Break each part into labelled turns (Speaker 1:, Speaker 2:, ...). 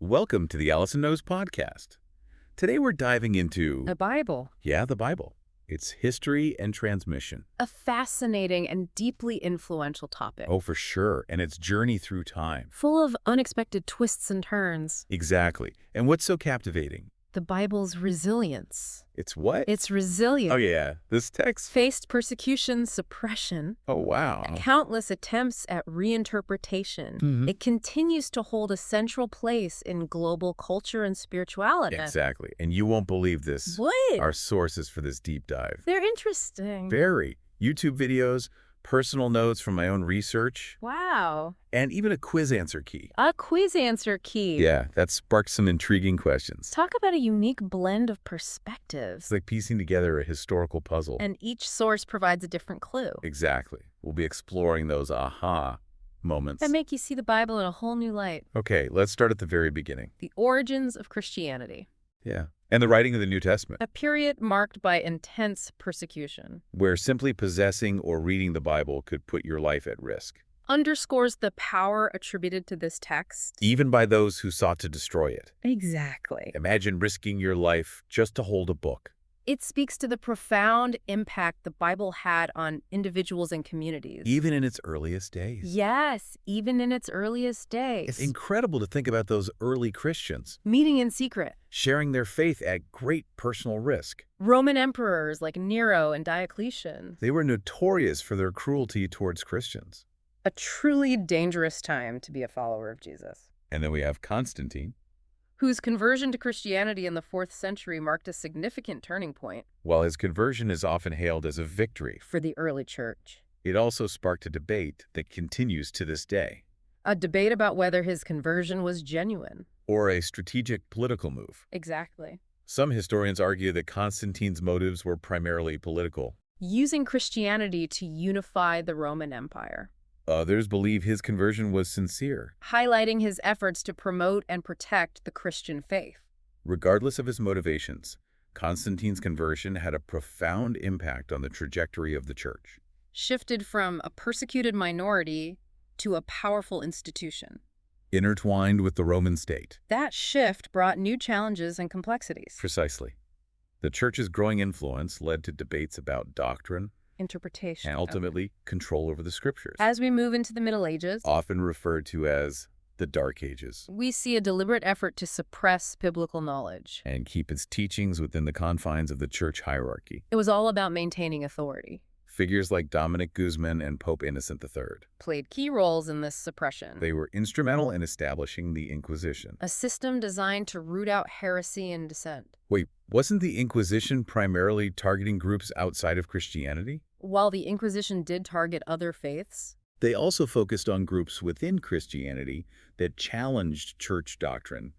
Speaker 1: Welcome to the Allison Knows podcast. Today we're diving into,
Speaker 2: The Bible.
Speaker 1: the Bible, its history and transmission.
Speaker 2: A fascinating and deeply influential topic.
Speaker 1: Oh, for sure, and its journey through time.
Speaker 2: Full of unexpected twists and turns.
Speaker 1: Exactly. And what's so captivating?
Speaker 2: The Bible's resilience.
Speaker 1: It's what?
Speaker 2: Its resilience.
Speaker 1: Oh yeah, this text.
Speaker 2: Faced persecution, suppression,
Speaker 1: Oh wow.
Speaker 2: countless attempts at reinterpretation.
Speaker 1: Mhm.
Speaker 2: It continues to hold a central place in global culture and spirituality.
Speaker 1: Exactly. And you won't believe this.
Speaker 2: What?
Speaker 1: Our sources for this deep dive.
Speaker 2: They're interesting.
Speaker 1: Very. YouTube videos, personal notes from my own research,
Speaker 2: Wow.
Speaker 1: and even a quiz answer key.
Speaker 2: A quiz answer key.
Speaker 1: Yeah, that sparked some intriguing questions.
Speaker 2: Talk about a unique blend of perspectives.
Speaker 1: It's like piecing together a historical puzzle.
Speaker 2: And each source provides a different clue
Speaker 1: Exactly. We'll be exploring those aha moments.
Speaker 2: that make you see the Bible in a whole new light.
Speaker 1: Okay, let's start at the very beginning.
Speaker 2: The origins of Christianity.
Speaker 1: Yeah. And the writing of the New Testament,
Speaker 2: A period marked by intense persecution.
Speaker 1: where simply possessing or reading the Bible could put your life at risk,
Speaker 2: Underscores the power attributed to this text.
Speaker 1: even by those who sought to destroy it.
Speaker 2: Exactly.
Speaker 1: Imagine risking your life just to hold a book.
Speaker 2: It speaks to the profound impact the Bible had on individuals and communities.
Speaker 1: Even in its earliest days.
Speaker 2: Yes, even in its earliest days.
Speaker 1: It's incredible to think about those early Christians
Speaker 2: Meeting in secret.
Speaker 1: sharing their faith at great personal risk.
Speaker 2: Roman emperors like Nero and Diocletian.
Speaker 1: They were notorious for their cruelty towards Christians.
Speaker 2: A truly dangerous time to be a follower of Jesus,
Speaker 1: And then we have Constantine.
Speaker 2: whose conversion to Christianity in the 4th century marked a significant turning point
Speaker 1: While his conversion is often hailed as a victory,
Speaker 2: for the early church.
Speaker 1: it also sparked a debate that continues to this day,
Speaker 2: A debate about whether his conversion was genuine.
Speaker 1: or a strategic political move.
Speaker 2: Exactly.
Speaker 1: Some historians argue that Constantine's motives were primarily political.
Speaker 2: Using Christianity to unify the Roman Empire,
Speaker 1: Others believe his conversion was sincere.
Speaker 2: highlighting his efforts to promote and protect the Christian faith.
Speaker 1: Regardless of his motivations, Constantine's conversion had a profound impact on the trajectory of the church.
Speaker 2: Shifted from a persecuted minority to a powerful institution.
Speaker 1: Intertwined with the Roman state.
Speaker 2: That shift brought new challenges and complexities.
Speaker 1: Precisely. The church's growing influence led to debates about doctrine
Speaker 2: Interpretation.
Speaker 1: and ultimately control over the scriptures,
Speaker 2: As we move into the Middle Ages,
Speaker 1: often referred to as the Dark Ages,
Speaker 2: we see a deliberate effort to suppress biblical knowledge.
Speaker 1: and keep its teachings within the confines of the church hierarchy.
Speaker 2: It was all about maintaining authority.
Speaker 1: Figures like Dominic Guzman and Pope Innocent III.
Speaker 2: Played key roles in this suppression.
Speaker 1: They were instrumental in establishing the Inquisition.
Speaker 2: A system designed to root out heresy and dissent.
Speaker 1: Wait, wasn't the Inquisition primarily targeting groups outside of Christianity?
Speaker 2: While the Inquisition did target other faiths,
Speaker 1: They also focused on groups within Christianity that challenged church doctrine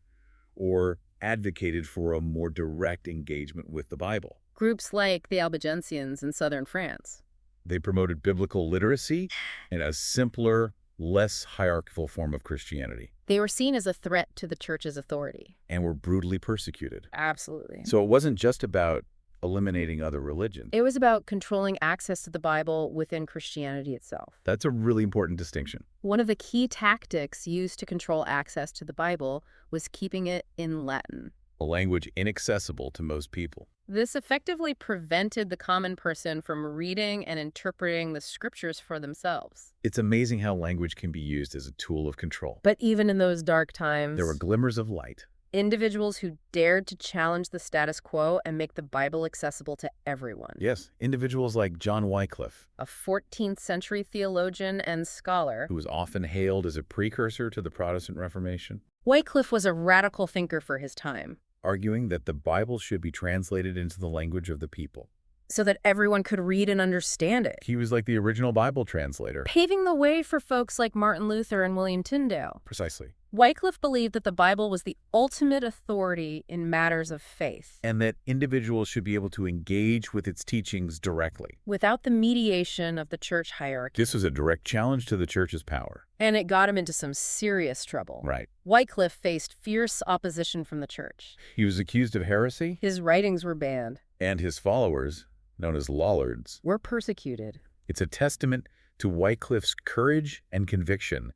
Speaker 1: or advocated for a more direct engagement with the Bible.
Speaker 2: groups like the Albigensians in southern France.
Speaker 1: They promoted biblical literacy and a simpler, less hierarchical form of Christianity,
Speaker 2: They were seen as a threat to the church's authority.
Speaker 1: and were brutally persecuted.
Speaker 2: Absolutely.
Speaker 1: So it wasn't just about eliminating other religions.
Speaker 2: It was about controlling access to the Bible within Christianity itself.
Speaker 1: That's a really important distinction.
Speaker 2: One of the key tactics used to control access to the Bible was keeping it in Latin.
Speaker 1: A language inaccessible to most people.
Speaker 2: This effectively prevented the common person from reading and interpreting the scriptures for themselves.
Speaker 1: It's amazing how language can be used as a tool of control.
Speaker 2: But even in those dark times,
Speaker 1: There were glimmers of light.
Speaker 2: individuals who dared to challenge the status quo and make the Bible accessible to everyone.
Speaker 1: Yes, individuals like John Wycliffe,
Speaker 2: A 14th century theologian and scholar,
Speaker 1: who was often hailed as a precursor to the Protestant Reformation,
Speaker 2: Wycliffe was a radical thinker for his time,
Speaker 1: arguing that the Bible should be translated into the language of the people.
Speaker 2: so that everyone could read and understand it,
Speaker 1: He was like the original Bible translator.
Speaker 2: paving the way for folks like Martin Luther and William Tyndale.
Speaker 1: Precisely.
Speaker 2: Wycliffe believed that the Bible was the ultimate authority in matters of faith,
Speaker 1: And that individuals should be able to engage with its teachings directly.
Speaker 2: without the mediation of the church hierarchy.
Speaker 1: This was a direct challenge to the church's power.
Speaker 2: And it got him into some serious trouble.
Speaker 1: Right.
Speaker 2: Wycliffe faced fierce opposition from the church.
Speaker 1: He was accused of heresy,
Speaker 2: His writings were banned,
Speaker 1: and his followers, known as Lollards.
Speaker 2: were persecuted.
Speaker 1: It's a testament to Wycliffe's courage and conviction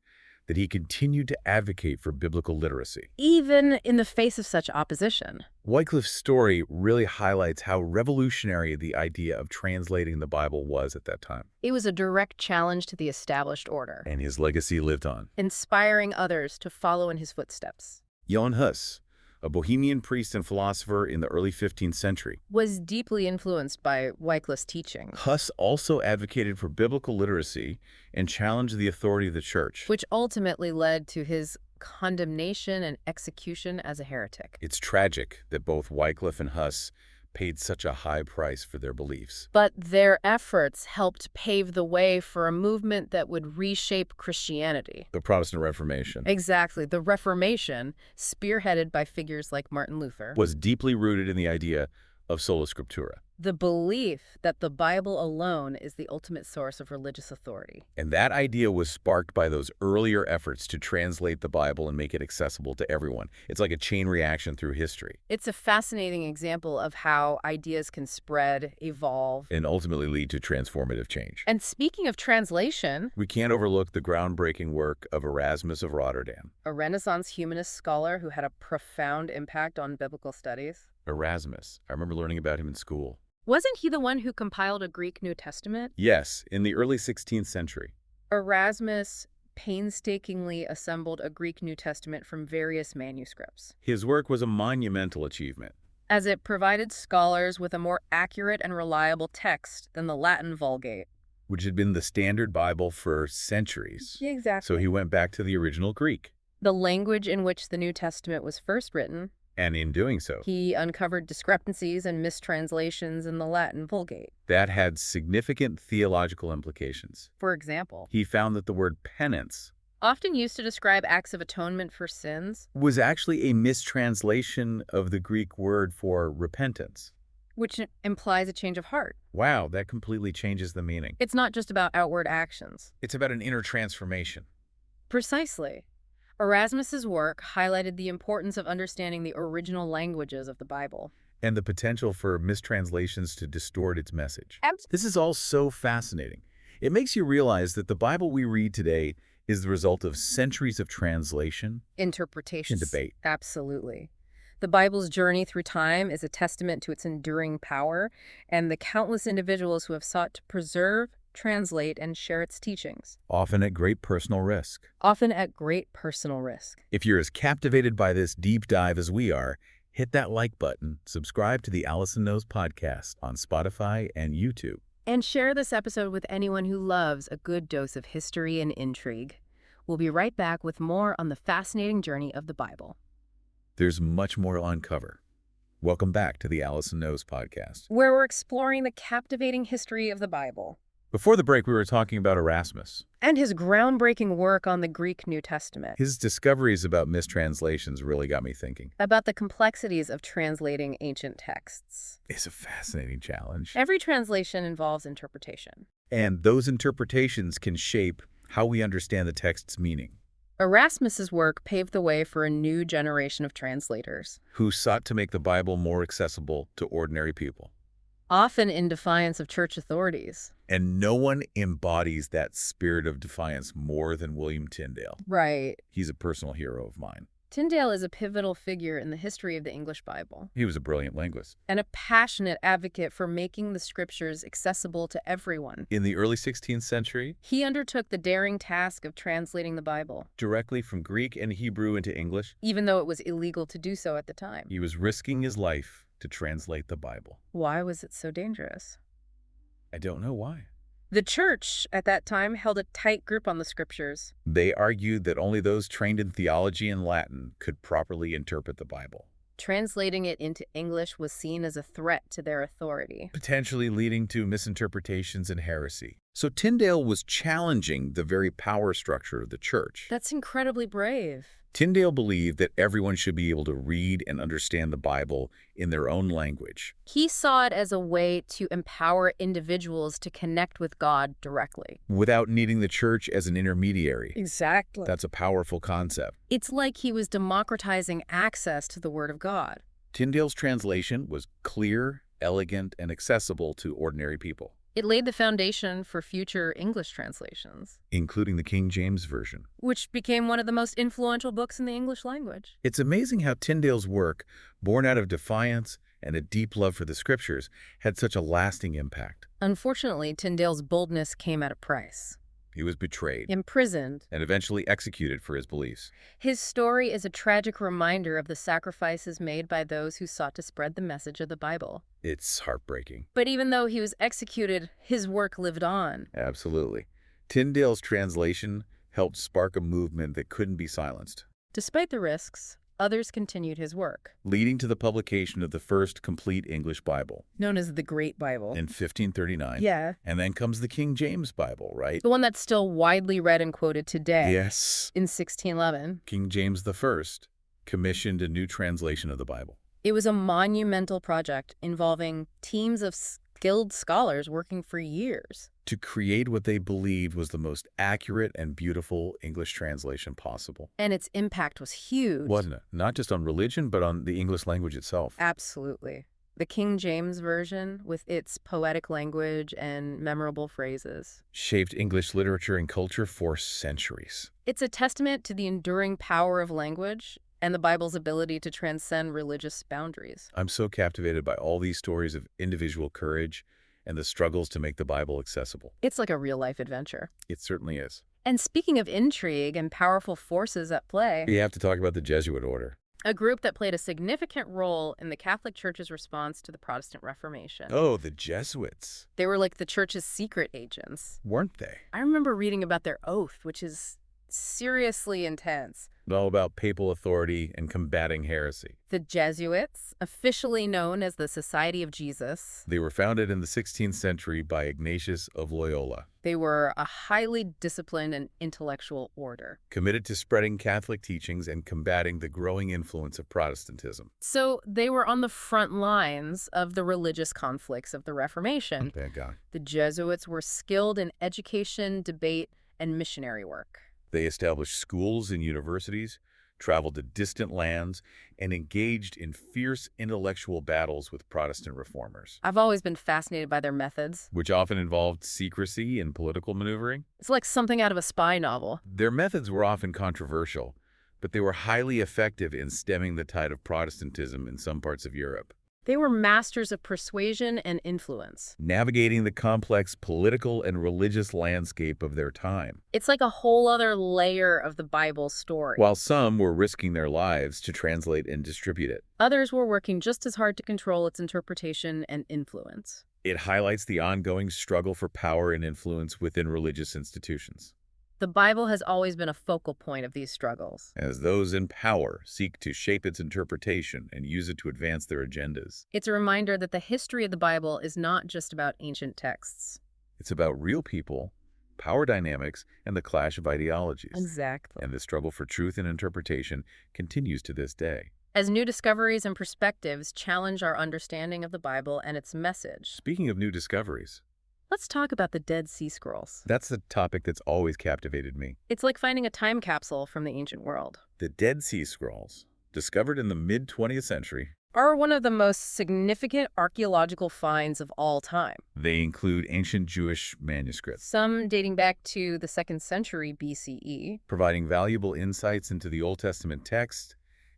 Speaker 1: that he continued to advocate for biblical literacy.
Speaker 2: Even in the face of such opposition.
Speaker 1: Wycliffe's story really highlights how revolutionary the idea of translating the Bible was at that time.
Speaker 2: It was a direct challenge to the established order,
Speaker 1: And his legacy lived on.
Speaker 2: inspiring others to follow in his footsteps.
Speaker 1: Johann Huss, a Bohemian priest and philosopher in the early 15th century,
Speaker 2: Was deeply influenced by Wycliffe's teaching,
Speaker 1: Huss also advocated for biblical literacy and challenged the authority of the church.
Speaker 2: which ultimately led to his condemnation and execution as a heretic.
Speaker 1: It's tragic that both Wycliffe and Huss paid such a high price for their beliefs.
Speaker 2: But their efforts helped pave the way for a movement that would reshape Christianity.
Speaker 1: The Protestant Reformation
Speaker 2: Exactly. The Reformation, spearheaded by figures like Martin Luther,
Speaker 1: was deeply rooted in the idea of sola scriptura.
Speaker 2: the belief that the Bible alone is the ultimate source of religious authority.
Speaker 1: And that idea was sparked by those earlier efforts to translate the Bible and make it accessible to everyone. It's like a chain reaction through history
Speaker 2: It's a fascinating example of how ideas can spread, evolve.
Speaker 1: and ultimately lead to transformative change.
Speaker 2: And speaking of translation,
Speaker 1: We can't overlook the groundbreaking work of Erasmus of Rotterdam.
Speaker 2: a Renaissance humanist scholar who had a profound impact on biblical studies.
Speaker 1: Erasmus, I remember learning about him in school.
Speaker 2: Wasn't he the one who compiled a Greek New Testament?
Speaker 1: Yes, in the early 16th century.
Speaker 2: Erasmus painstakingly assembled a Greek New Testament from various manuscripts,
Speaker 1: His work was a monumental achievement.
Speaker 2: as it provided scholars with a more accurate and reliable text than the Latin Vulgate.
Speaker 1: Which had been the standard Bible for centuries.
Speaker 2: Exactly.
Speaker 1: So he went back to the original Greek.
Speaker 2: The language in which the New Testament was first written,
Speaker 1: And in doing so,
Speaker 2: he uncovered discrepancies and mistranslations in the Latin Vulgate.
Speaker 1: that had significant theological implications.
Speaker 2: For example,
Speaker 1: He found that the word penance
Speaker 2: often used to describe acts of atonement for sins,
Speaker 1: was actually a mistranslation of the Greek word for repentance.
Speaker 2: which implies a change of heart.
Speaker 1: Wow, that completely changes the meaning.
Speaker 2: It's not just about outward actions.
Speaker 1: It's about an inner transformation.
Speaker 2: Precisely. Erasmus's work highlighted the importance of understanding the original languages of the Bible.
Speaker 1: And the potential for mistranslations to distort its message.
Speaker 2: Abs-
Speaker 1: This is all so fascinating. It makes you realize that the Bible we read today is the result of centuries of translation
Speaker 2: Interpretations.
Speaker 1: and debate.
Speaker 2: Absolutely. The Bible's journey through time is a testament to its enduring power and the countless individuals who have sought to preserve, translate, and share its teachings,
Speaker 1: Often at great personal risk.
Speaker 2: often at great personal risk.
Speaker 1: If you're as captivated by this deep dive as we are, hit that like button, subscribe to the Allison Knows podcast on Spotify and YouTube.
Speaker 2: And share this episode with anyone who loves a good dose of history and intrigue. We'll be right back with more on the fascinating journey of the Bible,
Speaker 1: There's much more to uncover. Welcome back to the Allison Knows podcast.
Speaker 2: where we're exploring the captivating history of the Bible
Speaker 1: Before the break, we were talking about Erasmus.
Speaker 2: and his groundbreaking work on the Greek New Testament,
Speaker 1: His discoveries about mistranslations really got me thinking.
Speaker 2: about the complexities of translating ancient texts.
Speaker 1: It's a fascinating challenge.
Speaker 2: Every translation involves interpretation.
Speaker 1: And those interpretations can shape how we understand the text's meaning,
Speaker 2: Erasmus's work paved the way for a new generation of translators,
Speaker 1: who sought to make the Bible more accessible to ordinary people.
Speaker 2: often in defiance of church authorities.
Speaker 1: And no one embodies that spirit of defiance more than William Tyndale.
Speaker 2: Right.
Speaker 1: He's a personal hero of mine.
Speaker 2: Tyndale is a pivotal figure in the history of the English Bible
Speaker 1: He was a brilliant linguist.
Speaker 2: and a passionate advocate for making the scriptures accessible to everyone.
Speaker 1: In the early 16th century,
Speaker 2: He undertook the daring task of translating the Bible,
Speaker 1: directly from Greek and Hebrew into English,
Speaker 2: even though it was illegal to do so at the time.
Speaker 1: he was risking his life to translate the Bible.
Speaker 2: Why was it so dangerous?
Speaker 1: I don't know why.
Speaker 2: The church at that time held a tight grip on the scriptures.
Speaker 1: They argued that only those trained in theology and Latin could properly interpret the Bible,
Speaker 2: Translating it into English was seen as a threat to their authority.
Speaker 1: potentially leading to misinterpretations and heresy. So Tyndale was challenging the very power structure of the church.
Speaker 2: That's incredibly brave.
Speaker 1: Tyndale believed that everyone should be able to read and understand the Bible in their own language.
Speaker 2: He saw it as a way to empower individuals to connect with God directly.
Speaker 1: Without needing the church as an intermediary.
Speaker 2: Exactly.
Speaker 1: That's a powerful concept.
Speaker 2: It's like he was democratizing access to the Word of God.
Speaker 1: Tyndale's translation was clear, elegant, and accessible to ordinary people.
Speaker 2: It laid the foundation for future English translations,
Speaker 1: including the King James Version.
Speaker 2: which became one of the most influential books in the English language.
Speaker 1: It's amazing how Tyndale's work, born out of defiance and a deep love for the scriptures, had such a lasting impact.
Speaker 2: Unfortunately, Tyndale's boldness came at a price.
Speaker 1: He was betrayed
Speaker 2: Imprisoned,
Speaker 1: and eventually executed for his beliefs.
Speaker 2: his story is a tragic reminder of the sacrifices made by those who sought to spread the message of the Bible.
Speaker 1: It's heartbreaking.
Speaker 2: But even though he was executed, his work lived on.
Speaker 1: Absolutely. Tyndale's translation helped spark a movement that couldn't be silenced,
Speaker 2: Despite the risks, others continued his work.
Speaker 1: leading to the publication of the first complete English Bible
Speaker 2: Known as the Great Bible.
Speaker 1: in 1539.
Speaker 2: Yeah.
Speaker 1: And then comes the King James Bible, right?
Speaker 2: The one that's still widely read and quoted today.
Speaker 1: Yes.
Speaker 2: In 1611.
Speaker 1: King James I commissioned a new translation of the Bible.
Speaker 2: It was a monumental project involving teams of skilled scholars working for years.
Speaker 1: To create what they believed was the most accurate and beautiful English translation possible.
Speaker 2: And its impact was huge.
Speaker 1: Wasn't it? Not just on religion, but on the English language itself.
Speaker 2: Absolutely. The King James Version, with its poetic language and memorable phrases.
Speaker 1: Shaped English literature and culture for centuries.
Speaker 2: It's a testament to the enduring power of language and the Bible's ability to transcend religious boundaries.
Speaker 1: I'm so captivated by all these stories of individual courage and the struggles to make the Bible accessible.
Speaker 2: It's like a real-life adventure.
Speaker 1: It certainly is.
Speaker 2: And speaking of intrigue and powerful forces at play,
Speaker 1: We have to talk about the Jesuit order.
Speaker 2: a group that played a significant role in the Catholic Church's response to the Protestant Reformation.
Speaker 1: Oh, the Jesuits.
Speaker 2: They were like the Church's secret agents.
Speaker 1: Weren't they?
Speaker 2: I remember reading about their oath, which is seriously intense.
Speaker 1: All about papal authority and combating heresy.
Speaker 2: The Jesuits, officially known as the Society of Jesus,
Speaker 1: They were founded in the 16th century by Ignatius of Loyola,
Speaker 2: they were a highly disciplined and intellectual order.
Speaker 1: committed to spreading Catholic teachings and combating the growing influence of Protestantism.
Speaker 2: So they were on the front lines of the religious conflicts of the Reformation.
Speaker 1: Thank God.
Speaker 2: The Jesuits were skilled in education, debate, and missionary work.
Speaker 1: They established schools and universities, traveled to distant lands, and engaged in fierce intellectual battles with Protestant reformers,
Speaker 2: I've always been fascinated by their methods.
Speaker 1: which often involved secrecy and political maneuvering.
Speaker 2: It's like something out of a spy novel.
Speaker 1: Their methods were often controversial, but they were highly effective in stemming the tide of Protestantism in some parts of Europe.
Speaker 2: They were masters of persuasion and influence.
Speaker 1: Navigating the complex political and religious landscape of their time.
Speaker 2: It's like a whole other layer of the Bible story.
Speaker 1: While some were risking their lives to translate and distribute it,
Speaker 2: Others were working just as hard to control its interpretation and influence.
Speaker 1: it highlights the ongoing struggle for power and influence within religious institutions,
Speaker 2: The Bible has always been a focal point of these struggles.
Speaker 1: as those in power seek to shape its interpretation and use it to advance their agendas.
Speaker 2: It's a reminder that the history of the Bible is not just about ancient texts.
Speaker 1: It's about real people, power dynamics, and the clash of ideologies.
Speaker 2: Exactly.
Speaker 1: And the struggle for truth and interpretation continues to this day.
Speaker 2: As new discoveries and perspectives challenge our understanding of the Bible and its message,
Speaker 1: Speaking of new discoveries,
Speaker 2: let's talk about the Dead Sea Scrolls.
Speaker 1: that's a topic that's always captivated me.
Speaker 2: It's like finding a time capsule from the ancient world.
Speaker 1: The Dead Sea Scrolls, discovered in the mid-20th century,
Speaker 2: Are one of the most significant archaeological finds of all time.
Speaker 1: they include ancient Jewish manuscripts,
Speaker 2: Some dating back to the 2nd century BCE.
Speaker 1: providing valuable insights into the Old Testament text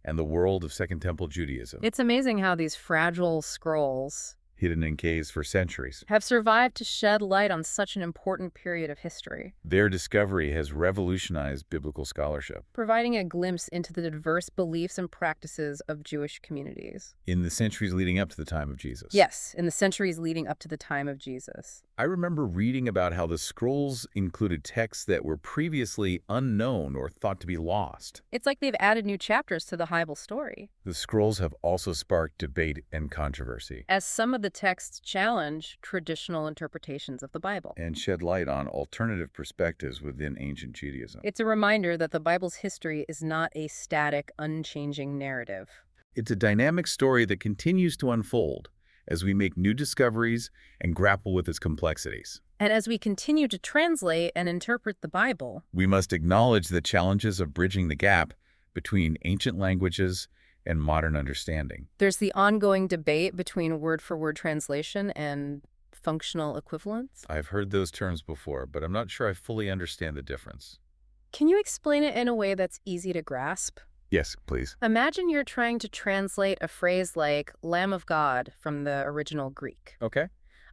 Speaker 1: and the world of Second Temple Judaism,
Speaker 2: It's amazing how these fragile scrolls
Speaker 1: hidden in caves for centuries.
Speaker 2: have survived to shed light on such an important period of history,
Speaker 1: Their discovery has revolutionized biblical scholarship.
Speaker 2: providing a glimpse into the diverse beliefs and practices of Jewish communities.
Speaker 1: In the centuries leading up to the time of Jesus.
Speaker 2: Yes, in the centuries leading up to the time of Jesus.
Speaker 1: I remember reading about how the scrolls included texts that were previously unknown or thought to be lost.
Speaker 2: It's like they've added new chapters to the Bible story,
Speaker 1: The scrolls have also sparked debate and controversy,
Speaker 2: as some of the texts challenge traditional interpretations of the Bible.
Speaker 1: and shed light on alternative perspectives within ancient Judaism.
Speaker 2: It's a reminder that the Bible's history is not a static, unchanging narrative.
Speaker 1: It's a dynamic story that continues to unfold as we make new discoveries and grapple with its complexities.
Speaker 2: And as we continue to translate and interpret the Bible,
Speaker 1: We must acknowledge the challenges of bridging the gap between ancient languages and modern understanding.
Speaker 2: there's the ongoing debate between word-for-word translation and functional equivalence?
Speaker 1: I've heard those terms before, but I'm not sure I fully understand the difference.
Speaker 2: Can you explain it in a way that's easy to grasp?
Speaker 1: Yes, please.
Speaker 2: Imagine you're trying to translate a phrase like Lamb of God from the original Greek.
Speaker 1: Okay.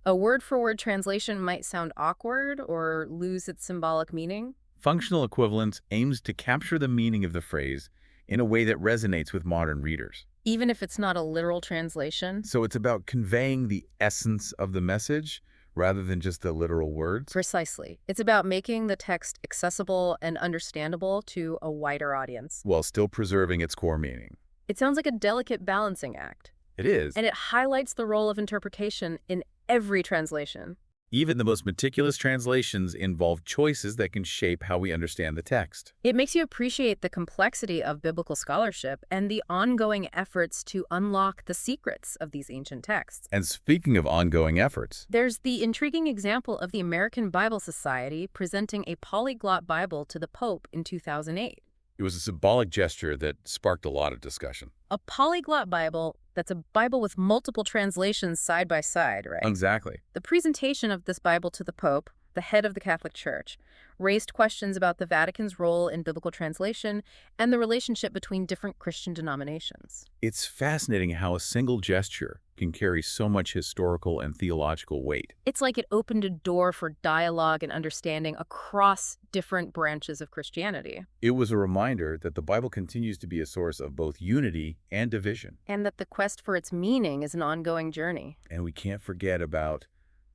Speaker 2: A word-for-word translation might sound awkward or lose its symbolic meaning.
Speaker 1: Functional equivalence aims to capture the meaning of the phrase in a way that resonates with modern readers.
Speaker 2: Even if it's not a literal translation?
Speaker 1: So it's about conveying the essence of the message rather than just the literal words.
Speaker 2: Precisely. It's about making the text accessible and understandable to a wider audience.
Speaker 1: While still preserving its core meaning.
Speaker 2: It sounds like a delicate balancing act.
Speaker 1: It is.
Speaker 2: And it highlights the role of interpretation in every translation.
Speaker 1: Even the most meticulous translations involve choices that can shape how we understand the text.
Speaker 2: It makes you appreciate the complexity of biblical scholarship and the ongoing efforts to unlock the secrets of these ancient texts.
Speaker 1: And speaking of ongoing efforts,
Speaker 2: There's the intriguing example of the American Bible Society presenting a polyglot Bible to the Pope in 2008.
Speaker 1: it was a symbolic gesture that sparked a lot of discussion.
Speaker 2: A polyglot Bible that's a Bible with multiple translations side by side, right?
Speaker 1: Exactly.
Speaker 2: The presentation of this Bible to the Pope, the head of the Catholic Church, raised questions about the Vatican's role in biblical translation and the relationship between different Christian denominations.
Speaker 1: It's fascinating how a single gesture can carry so much historical and theological weight.
Speaker 2: It's like it opened a door for dialogue and understanding across different branches of Christianity.
Speaker 1: It was a reminder that the Bible continues to be a source of both unity and division.
Speaker 2: And that the quest for its meaning is an ongoing journey.
Speaker 1: And we can't forget about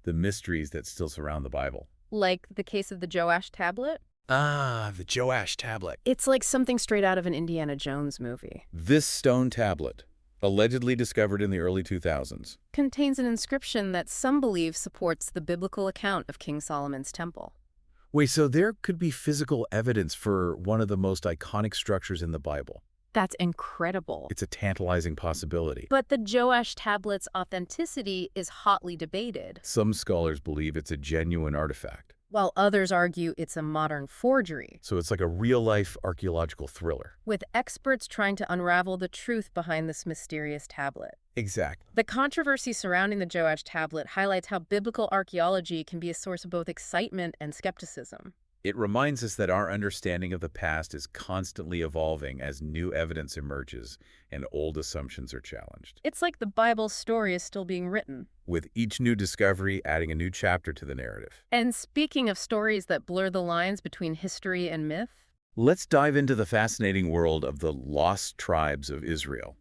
Speaker 1: the mysteries that still surround the Bible.
Speaker 2: Like the case of the Joash tablet?
Speaker 1: Ah, the Joash tablet.
Speaker 2: It's like something straight out of an Indiana Jones movie.
Speaker 1: This stone tablet, allegedly discovered in the early 2000s.
Speaker 2: Contains an inscription that some believe supports the biblical account of King Solomon's temple.
Speaker 1: Wait, so there could be physical evidence for one of the most iconic structures in the Bible.
Speaker 2: That's incredible.
Speaker 1: It's a tantalizing possibility.
Speaker 2: But the Joash tablet's authenticity is hotly debated,
Speaker 1: Some scholars believe it's a genuine artifact.
Speaker 2: while others argue it's a modern forgery,
Speaker 1: So it's like a real-life archaeological thriller.
Speaker 2: with experts trying to unravel the truth behind this mysterious tablet.
Speaker 1: Exactly.
Speaker 2: The controversy surrounding the Joash tablet highlights how biblical archaeology can be a source of both excitement and skepticism.
Speaker 1: It reminds us that our understanding of the past is constantly evolving as new evidence emerges and old assumptions are challenged.
Speaker 2: It's like the Bible's story is still being written.
Speaker 1: With each new discovery adding a new chapter to the narrative.
Speaker 2: And speaking of stories that blur the lines between history and myth,
Speaker 1: Let's dive into the fascinating world of the lost tribes of Israel,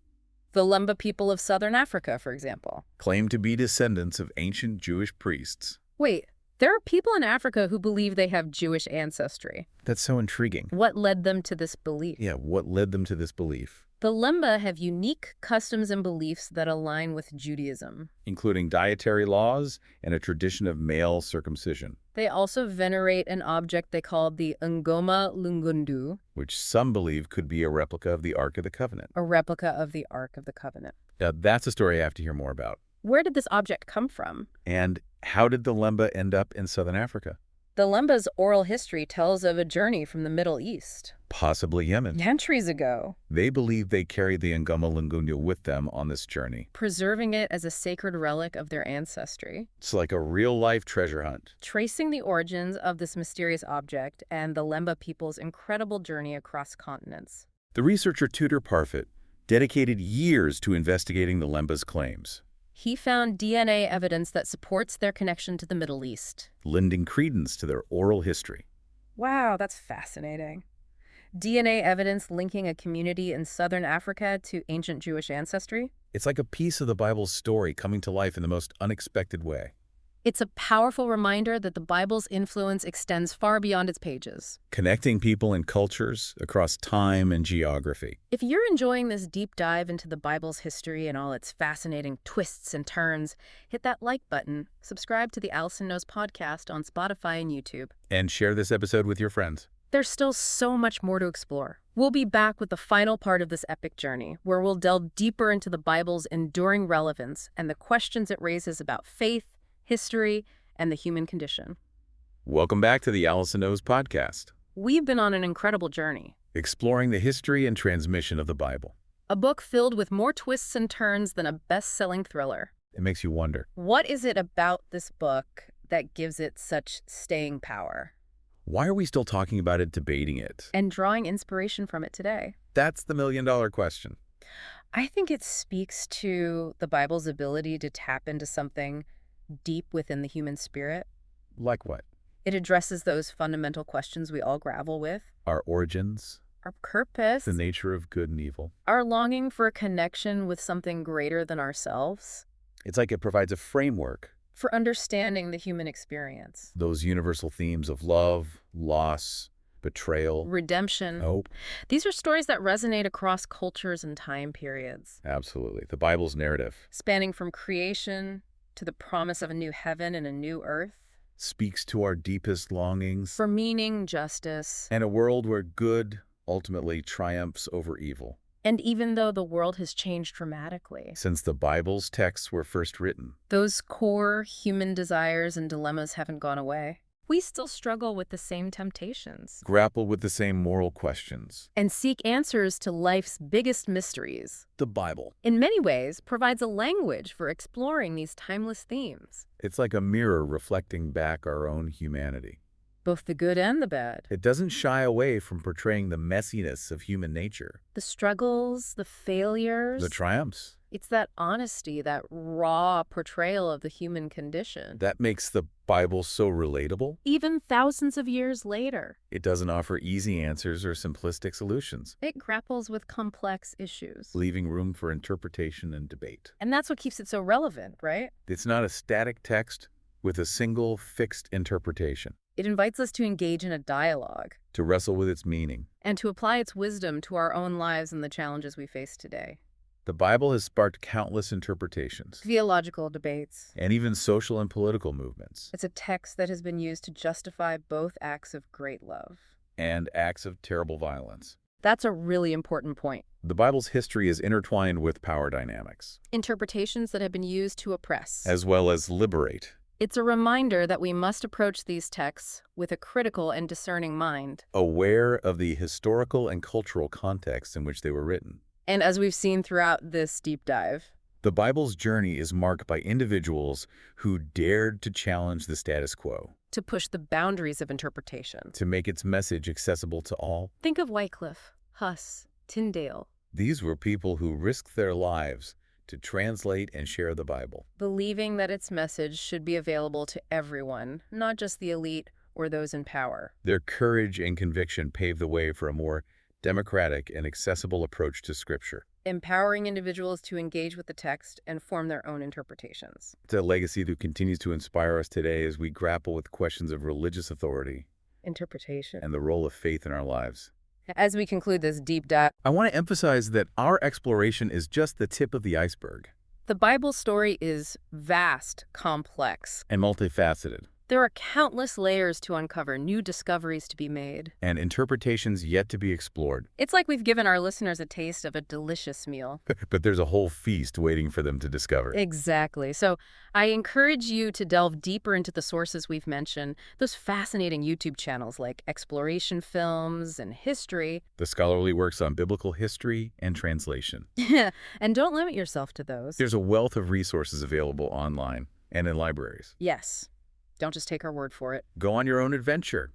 Speaker 2: the Lemba people of southern Africa, for example.
Speaker 1: claimed to be descendants of ancient Jewish priests.
Speaker 2: Wait, there are people in Africa who believe they have Jewish ancestry.
Speaker 1: That's so intriguing.
Speaker 2: What led them to this belief?
Speaker 1: Yeah, what led them to this belief?
Speaker 2: The Lemba have unique customs and beliefs that align with Judaism.
Speaker 1: Including dietary laws and a tradition of male circumcision,
Speaker 2: They also venerate an object they call the Ngoma Lungundu,
Speaker 1: which some believe could be a replica of the Ark of the Covenant.
Speaker 2: a replica of the Ark of the Covenant.
Speaker 1: That's a story I have to hear more about.
Speaker 2: Where did this object come from?
Speaker 1: And how did the Lemba end up in southern Africa?
Speaker 2: The Lemba's oral history tells of a journey from the Middle East.
Speaker 1: Possibly Yemen.
Speaker 2: Centuries ago,
Speaker 1: They believe they carried the Ngoma Lungundu with them on this journey.
Speaker 2: preserving it as a sacred relic of their ancestry.
Speaker 1: It's like a real-life treasure hunt.
Speaker 2: Tracing the origins of this mysterious object and the Lemba people's incredible journey across continents.
Speaker 1: The researcher Tudor Parfit dedicated years to investigating the Lemba's claims,
Speaker 2: He found DNA evidence that supports their connection to the Middle East.
Speaker 1: lending credence to their oral history.
Speaker 2: Wow, that's fascinating. DNA evidence linking a community in southern Africa to ancient Jewish ancestry?
Speaker 1: It's like a piece of the Bible's story coming to life in the most unexpected way.
Speaker 2: It's a powerful reminder that the Bible's influence extends far beyond its pages.
Speaker 1: Connecting people and cultures across time and geography.
Speaker 2: If you're enjoying this deep dive into the Bible's history and all its fascinating twists and turns, hit that like button, subscribe to the Allison Knows podcast on Spotify and YouTube.
Speaker 1: And share this episode with your friends.
Speaker 2: There's still so much more to explore. We'll be back with the final part of this epic journey, where we'll delve deeper into the Bible's enduring relevance and the questions it raises about faith, history, and the human condition.
Speaker 1: Welcome back to the Allison Knows podcast,
Speaker 2: We've been on an incredible journey.
Speaker 1: exploring the history and transmission of the Bible.
Speaker 2: A book filled with more twists and turns than a best-selling thriller.
Speaker 1: It makes you wonder,
Speaker 2: What is it about this book that gives it such staying power
Speaker 1: why are we still talking about it, debating it?
Speaker 2: and drawing inspiration from it today?
Speaker 1: That's the million-dollar question.
Speaker 2: I think it speaks to the Bible's ability to tap into something deep within the human spirit.
Speaker 1: Like what?
Speaker 2: It addresses those fundamental questions we all gravel with:
Speaker 1: Our origins,
Speaker 2: our purpose,
Speaker 1: the nature of good and evil.
Speaker 2: our longing for a connection with something greater than ourselves,
Speaker 1: It's like it provides a framework.
Speaker 2: for understanding the human experience.
Speaker 1: Those universal themes of love, loss, betrayal,
Speaker 2: Redemption.
Speaker 1: hope.
Speaker 2: These are stories that resonate across cultures and time periods,
Speaker 1: Absolutely. The Bible's narrative
Speaker 2: spanning from creation to the promise of a new heaven and a new earth,
Speaker 1: speaks to our deepest longings
Speaker 2: for meaning, justice.
Speaker 1: and a world where good ultimately triumphs over evil.
Speaker 2: And even though the world has changed dramatically,
Speaker 1: Since the Bible's texts were first written,
Speaker 2: those core human desires and dilemmas haven't gone away. We still struggle with the same temptations
Speaker 1: grapple with the same moral questions.
Speaker 2: and seek answers to life's biggest mysteries.
Speaker 1: The Bible.
Speaker 2: In many ways, provides a language for exploring these timeless themes,
Speaker 1: It's like a mirror reflecting back our own humanity.
Speaker 2: both the good and the bad,
Speaker 1: It doesn't shy away from portraying the messiness of human nature,
Speaker 2: the struggles, the failures.
Speaker 1: the triumphs.
Speaker 2: It's that honesty, that raw portrayal of the human condition.
Speaker 1: That makes the Bible so relatable.
Speaker 2: Even thousands of years later,
Speaker 1: It doesn't offer easy answers or simplistic solutions,
Speaker 2: it grapples with complex issues.
Speaker 1: leaving room for interpretation and debate.
Speaker 2: And that's what keeps it so relevant, right?
Speaker 1: It's not a static text with a single fixed interpretation.
Speaker 2: It invites us to engage in a dialogue
Speaker 1: To wrestle with its meaning.
Speaker 2: and to apply its wisdom to our own lives and the challenges we face today.
Speaker 1: The Bible has sparked countless interpretations,
Speaker 2: Theological debates.
Speaker 1: and even social and political movements,
Speaker 2: It's a text that has been used to justify both acts of great love.
Speaker 1: and acts of terrible violence.
Speaker 2: That's a really important point.
Speaker 1: The Bible's history is intertwined with power dynamics,
Speaker 2: Interpretations that have been used to oppress.
Speaker 1: as well as liberate.
Speaker 2: It's a reminder that we must approach these texts with a critical and discerning mind.
Speaker 1: Aware of the historical and cultural context in which they were written.
Speaker 2: And as we've seen throughout this deep dive,
Speaker 1: The Bible's journey is marked by individuals who dared to challenge the status quo,
Speaker 2: to push the boundaries of interpretation.
Speaker 1: to make its message accessible to all.
Speaker 2: Think of Wycliffe, Huss, Tyndale,
Speaker 1: These were people who risked their lives to translate and share the Bible.
Speaker 2: believing that its message should be available to everyone, not just the elite or those in power.
Speaker 1: Their courage and conviction paved the way for a more democratic and accessible approach to Scripture.
Speaker 2: Empowering individuals to engage with the text and form their own interpretations.
Speaker 1: It's a legacy that continues to inspire us today as we grapple with questions of religious authority
Speaker 2: Interpretation.
Speaker 1: and the role of faith in our lives.
Speaker 2: As we conclude this deep dive,
Speaker 1: I want to emphasize that our exploration is just the tip of the iceberg
Speaker 2: the Bible story is vast, complex.
Speaker 1: and multifaceted,
Speaker 2: There are countless layers to uncover, new discoveries to be made.
Speaker 1: and interpretations yet to be explored.
Speaker 2: It's like we've given our listeners a taste of a delicious meal.
Speaker 1: But there's a whole feast waiting for them to discover.
Speaker 2: Exactly. So I encourage you to delve deeper into the sources we've mentioned, those fascinating YouTube channels like Exploration Films and History.
Speaker 1: The scholarly works on biblical history and translation.
Speaker 2: And don't limit yourself to those.
Speaker 1: There's a wealth of resources available online and in libraries.
Speaker 2: Yes. Don't just take our word for it.
Speaker 1: Go on your own adventure.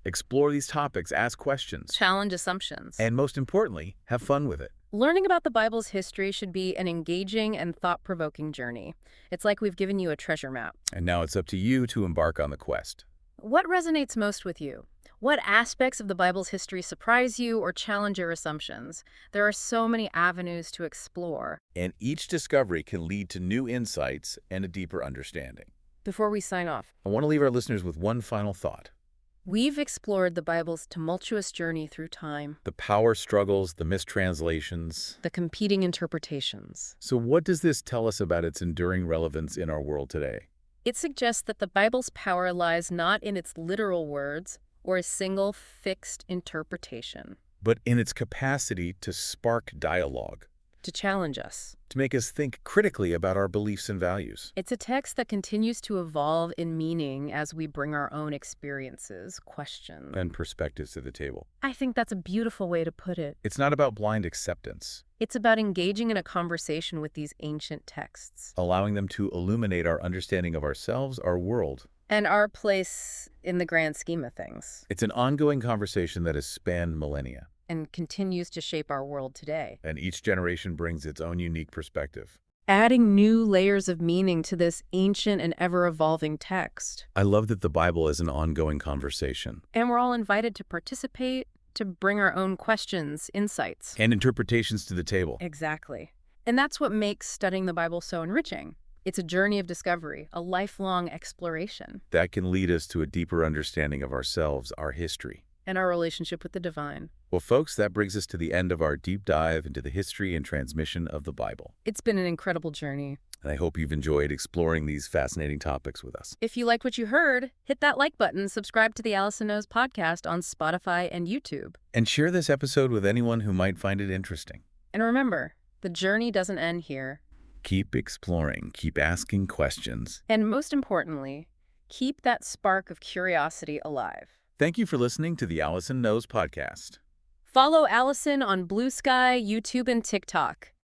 Speaker 1: Explore these topics, ask questions,
Speaker 2: Challenge assumptions.
Speaker 1: and most importantly, have fun with it.
Speaker 2: Learning about the Bible's history should be an engaging and thought-provoking journey. It's like we've given you a treasure map.
Speaker 1: And now it's up to you to embark on the quest.
Speaker 2: What resonates most with you? What aspects of the Bible's history surprise you or challenge your assumptions? There are so many avenues to explore.
Speaker 1: And each discovery can lead to new insights and a deeper understanding.
Speaker 2: Before we sign off,
Speaker 1: I want to leave our listeners with one final thought.
Speaker 2: we've explored the Bible's tumultuous journey through time,
Speaker 1: The power struggles, the mistranslations.
Speaker 2: the competing interpretations.
Speaker 1: So what does this tell us about its enduring relevance in our world today?
Speaker 2: It suggests that the Bible's power lies not in its literal words or a single fixed interpretation.
Speaker 1: But in its capacity to spark dialogue,
Speaker 2: to challenge us.
Speaker 1: to make us think critically about our beliefs and values.
Speaker 2: It's a text that continues to evolve in meaning as we bring our own experiences, questions.
Speaker 1: And perspectives to the table.
Speaker 2: I think that's a beautiful way to put it.
Speaker 1: It's not about blind acceptance,
Speaker 2: It's about engaging in a conversation with these ancient texts
Speaker 1: allowing them to illuminate our understanding of ourselves, our world.
Speaker 2: and our place in the grand scheme of things,
Speaker 1: It's an ongoing conversation that has spanned millennia,
Speaker 2: and continues to shape our world today.
Speaker 1: and each generation brings its own unique perspective.
Speaker 2: Adding new layers of meaning to this ancient and ever-evolving text.
Speaker 1: I love that the Bible is an ongoing conversation.
Speaker 2: And we're all invited to participate, to bring our own questions, insights.
Speaker 1: And interpretations to the table.
Speaker 2: Exactly. And that's what makes studying the Bible so enriching. It's a journey of discovery, a lifelong exploration,
Speaker 1: That can lead us to a deeper understanding of ourselves, our history.
Speaker 2: and our relationship with the divine.
Speaker 1: Well, folks, that brings us to the end of our deep dive into the history and transmission of the Bible.
Speaker 2: It's been an incredible journey.
Speaker 1: And I hope you've enjoyed exploring these fascinating topics with us.
Speaker 2: If you liked what you heard, hit that like button, subscribe to the Allison Knows podcast on Spotify and YouTube.
Speaker 1: And share this episode with anyone who might find it interesting.
Speaker 2: And remember, the journey doesn't end here.
Speaker 1: Keep exploring, keep asking questions.
Speaker 2: And most importantly, keep that spark of curiosity alive.
Speaker 1: Thank you for listening to the Allison Knows podcast.
Speaker 2: Follow Allison on Blue Sky, YouTube, and TikTok.